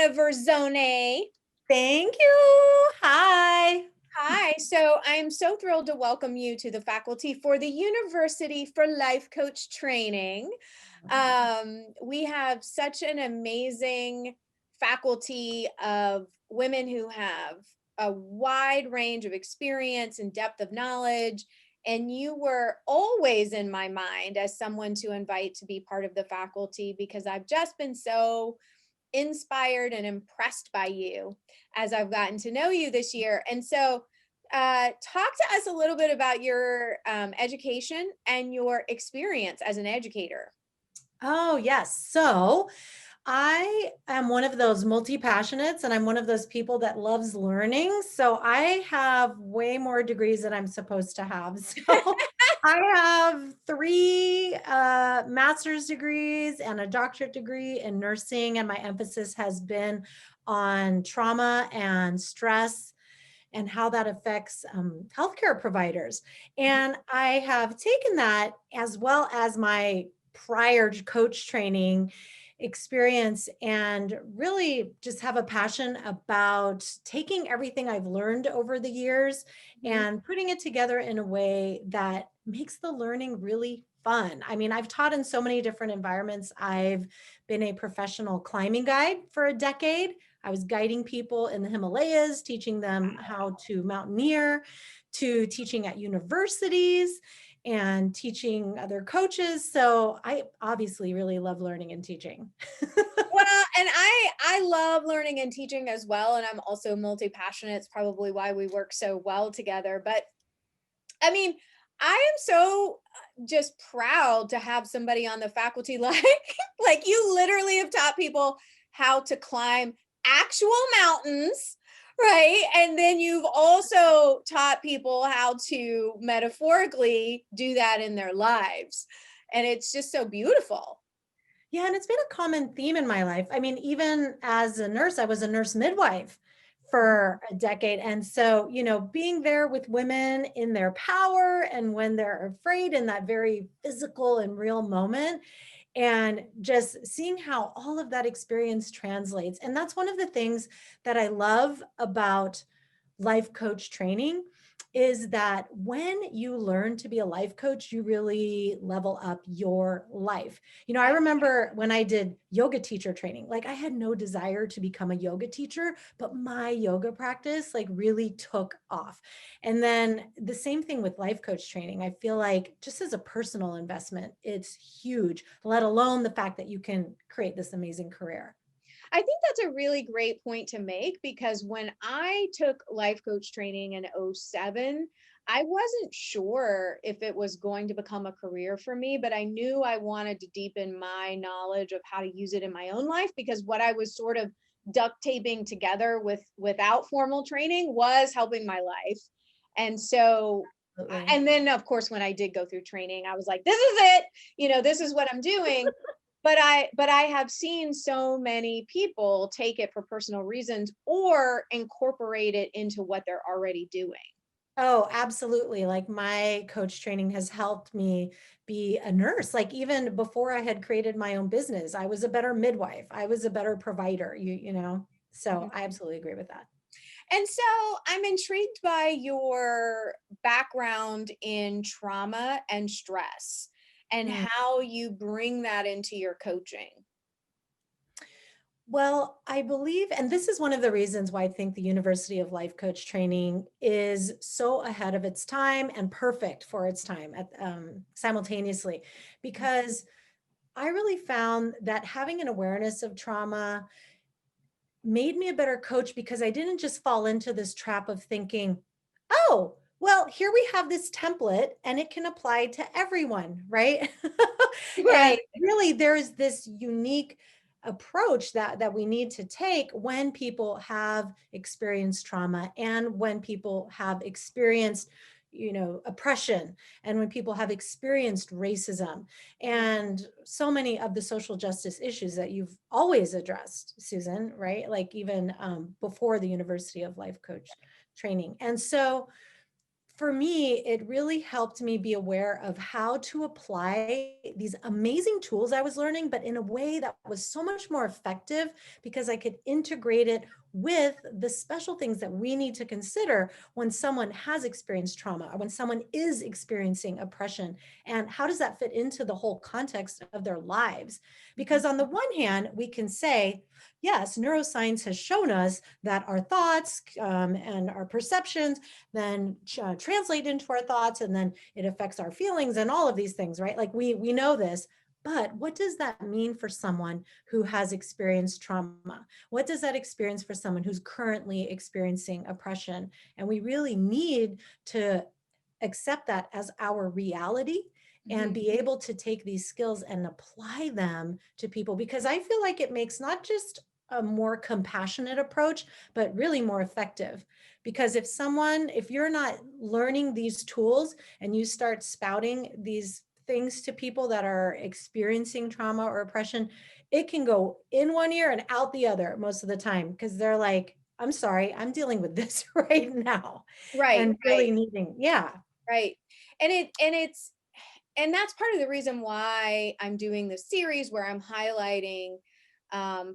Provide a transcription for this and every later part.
to Verzone. Thank you. Hi. Hi, so I'm so thrilled to welcome you to the faculty for the University for Life Coach Training. We have such an amazing faculty of women who have a wide range of experience and depth of knowledge. And you were always in my mind as someone to invite to be part of the faculty because I've just been so inspired and impressed by you as I've gotten to know you this year. And so, talk to us a little bit about your education and your experience as an educator. Oh, yes. So I am one of those multi-passionates and I'm one of those people that loves learning. So I have way more degrees than I'm supposed to have. So I have three master's degrees and a doctorate degree in nursing. And my emphasis has been on trauma and stress and how that affects healthcare providers. And I have taken that as well as my prior coach training experience and really just have a passion about taking everything I've learned over the years Mhm. and putting it together in a way that makes the learning really fun. I mean, I've taught in so many different environments. I've been a professional climbing guide for a decade. I was guiding people in the Himalayas, teaching them how to mountaineer, to teaching at universities and teaching other coaches. So I obviously really love learning and teaching. Well, and I love learning and teaching as well, and I'm also multi-passionate. It's probably why we work so well together. But I mean, I am so just proud to have somebody on the faculty like you literally have taught people how to climb actual mountains, right? And then you've also taught people how to metaphorically do that in their lives. And it's just so beautiful. Yeah, and it's been a common theme in my life. I mean, even as a nurse, I was a nurse midwife for a decade. And so, being there with women in their power and when they're afraid in that very physical and real moment, and just seeing how all of that experience translates. And that's one of the things that I love about life coach training is that when you learn to be a life coach, you really level up your life. I remember when I did yoga teacher training, like I had no desire to become a yoga teacher, but my yoga practice like really took off. And then the same thing with life coach training. I feel like just as a personal investment, it's huge, let alone the fact that you can create this amazing career. I think that's a really great point to make because when I took life coach training in '07, I wasn't sure if it was going to become a career for me, but I knew I wanted to deepen my knowledge of how to use it in my own life because what I was sort of duct taping together without formal training was helping my life. And so Absolutely. and then of course when I did go through training, I was like, this is it, this is what I'm doing. But I have seen so many people take it for personal reasons or incorporate it into what they're already doing. Oh, absolutely. Like my coach training has helped me be a nurse. Like even before I had created my own business, I was a better midwife. I was a better provider, you know. So I Mhm. absolutely agree with that. And so I'm intrigued by your background in trauma and stress and Mm. how you bring that into your coaching. Well, I believe, and this is one of the reasons why I think the University of Life Coach training is so ahead of its time and perfect for its time simultaneously, because I really found that having an awareness of trauma made me a better coach because I didn't just fall into this trap of thinking, oh, well, here we have this template and it can apply to everyone, right? And Right. really, there is this unique approach that we need to take when people have experienced trauma and when people have experienced oppression and when people have experienced racism and so many of the social justice issues that you've always addressed, Susan, right? Like even before the University of Life Coach training. And so For me, it really helped me be aware of how to apply these amazing tools I was learning, but in a way that was so much more effective because I could integrate it with the special things that we need to consider when someone has experienced trauma or when someone is experiencing oppression. And how does that fit into the whole context of their lives? Mhm. Because on the one hand, we can say, yes, neuroscience has shown us that our thoughts and our perceptions then translate into our thoughts, and then it affects our feelings and all of these things, right? Like we know this. But what does that mean for someone who has experienced trauma? What does that experience for someone who's currently experiencing oppression? And we really need to accept that as our reality and Mhm. be able to take these skills and apply them to people, because I feel like it makes not just a more compassionate approach, but really more effective. Because if you're not learning these tools and you start spouting these things to people that are experiencing trauma or oppression, it can go in one ear and out the other most of the time, because they're like, I'm sorry, I'm dealing with this right now. Right, And right, really needing, yeah. right. And that's part of the reason why I'm doing this series where I'm highlighting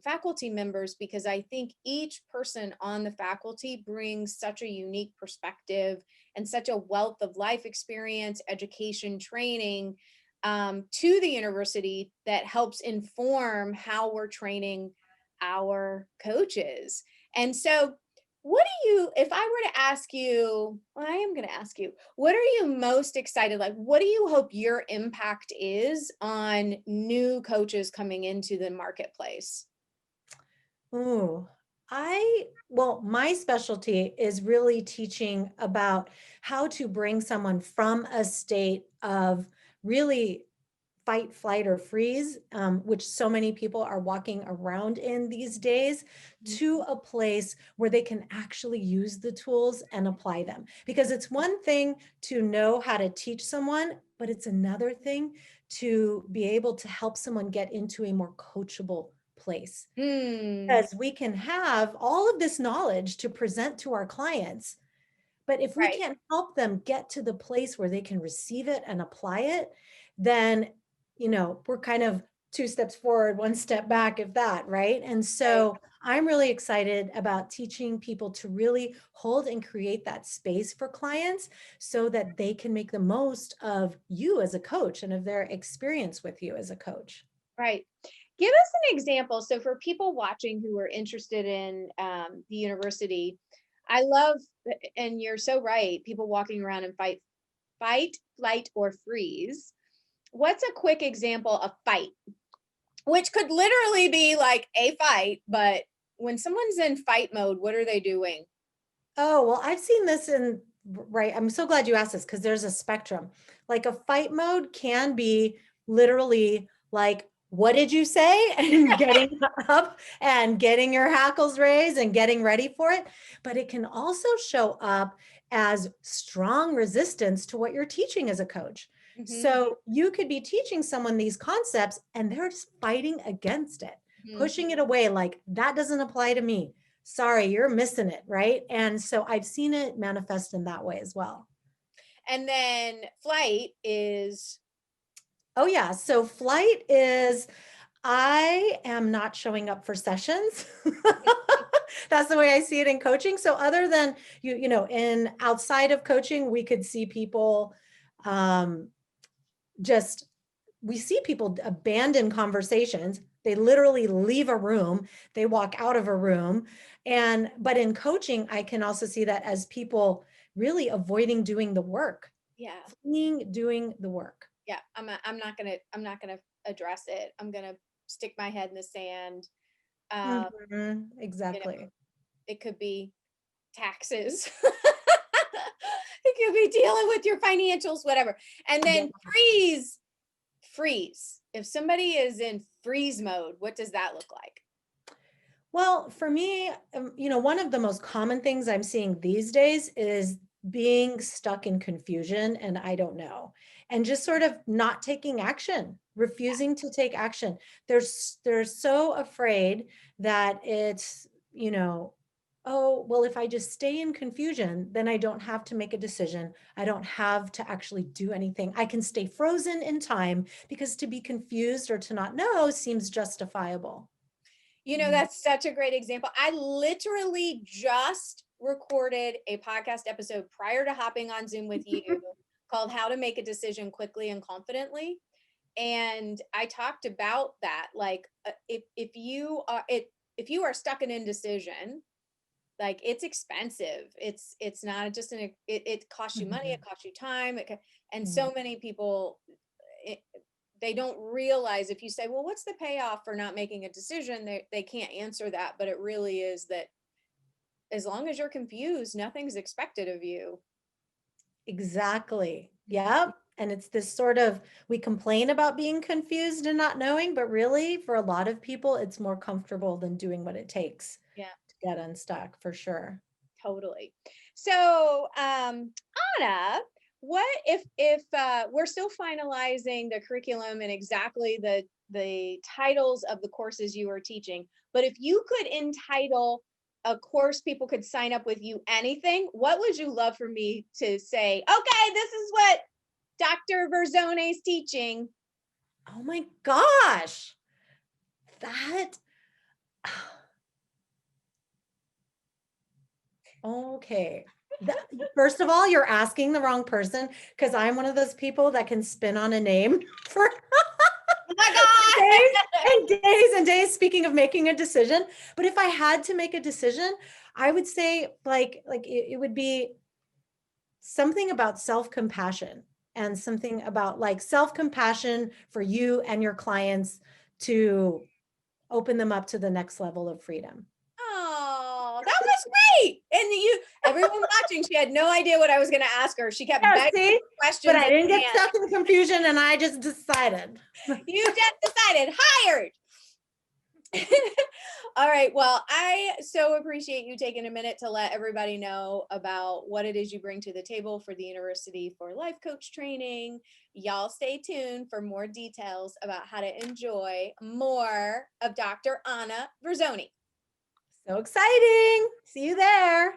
faculty members, because I think each person on the faculty brings such a unique perspective and such a wealth of life experience, education, training to the university that helps inform how we're training our coaches. And so, what do you, if I were to ask you, well, I am going to ask you, what are you most excited? Like, what do you hope your impact is on new coaches coming into the marketplace? Ooh, well, my specialty is really teaching about how to bring someone from a state of really fight, flight, or freeze, which so many people are walking around in these days, Mhm. to a place where they can actually use the tools and apply them. Because it's one thing to know how to teach someone, but it's another thing to be able to help someone get into a more coachable place. Hmm. Because we can have all of this knowledge to present to our clients, but if we Right. can't help them get to the place where they can receive it and apply it, then, we're kind of two steps forward, one step back, if that, right? And Right. so I'm really excited about teaching people to really hold and create that space for clients so that they can make the most of you as a coach and of their experience with you as a coach. Right. Give us an example. So, for people watching who are interested in the university, I love, and you're so right, people walking around and fight, flight, or freeze. What's a quick example of fight? Which could literally be like a fight, but when someone's in fight mode, what are they doing? Oh, well, I've seen this right. I'm so glad you asked this because there's a spectrum. Like a fight mode can be literally like, what did you say? And getting up and getting your hackles raised and getting ready for it. But it can also show up as strong resistance to what you're teaching as a coach. Mhm, So you could be teaching someone these concepts and they're just fighting against it, mhm. pushing it away like that doesn't apply to me. Sorry, you're missing it, right? And so I've seen it manifest in that way as well. And then flight is Oh, yeah. So flight is I am not showing up for sessions. That's the way I see it in coaching. So other than in outside of coaching, we could see people um, just we see people abandon conversations. They literally leave a room, they walk out of a room. But in coaching, I can also see that as people really avoiding doing the work, yeah, fleeing doing the work. yeah. I'm not gonna address it. I'm gonna stick my head in the sand. Um, Mhm, you know, exactly. it could be taxes. It could be dealing with your financials, whatever. And Yeah. then freeze. If somebody is in freeze mode, what does that look like? Well, for me, one of the most common things I'm seeing these days is being stuck in confusion and I don't know, and just sort of not taking action, refusing to take action. They're so afraid that it's, oh, well, if I just stay in confusion, then I don't have to make a decision. I don't have to actually do anything. I can stay frozen in time because to be confused or to not know seems justifiable. You know, Mm. that's such a great example. I literally just recorded a podcast episode prior to hopping on Zoom with you called How to Make a Decision Quickly and Confidently. And I talked about that. Like, if you are stuck in indecision, like it's expensive. It's not just it costs you money, it Mhm. costs you time, and Mm. so many people, it, they don't realize, if you say, well, what's the payoff for not making a decision, they can't answer that, but it really is that as long as you're confused, nothing's expected of you. Exactly. Yep. And it's this sort of, we complain about being confused and not knowing, but really for a lot of people, it's more comfortable than doing what it takes Yeah, to get unstuck for sure. totally. So, Anna, what if we're still finalizing the curriculum and exactly the titles of the courses you are teaching, but if you could entitle a course people could sign up with you anything, what would you love for me to say? Okay, this is what Dr. Verzone is teaching. Oh my gosh. That, okay. That, first of all, you're asking the wrong person because I'm one of those people that can spin on a name for Oh my God. days and days and days, speaking of making a decision. But if I had to make a decision, I would say like it would be something about self-compassion and something about like self-compassion for you and your clients to open them up to the next level of freedom. Oh, that was great. And everyone watching, she had no idea what I was going to ask her. She kept Yeah, begging see? for But questions I at didn't the get end. stuck in confusion and I just decided. You just decided, hired. All right. Well, I so appreciate you taking a minute to let everybody know about what it is you bring to the table for the University for Life Coach Training. Y'all stay tuned for more details about how to enjoy more of Dr. Anna Verzone. So exciting. See you there.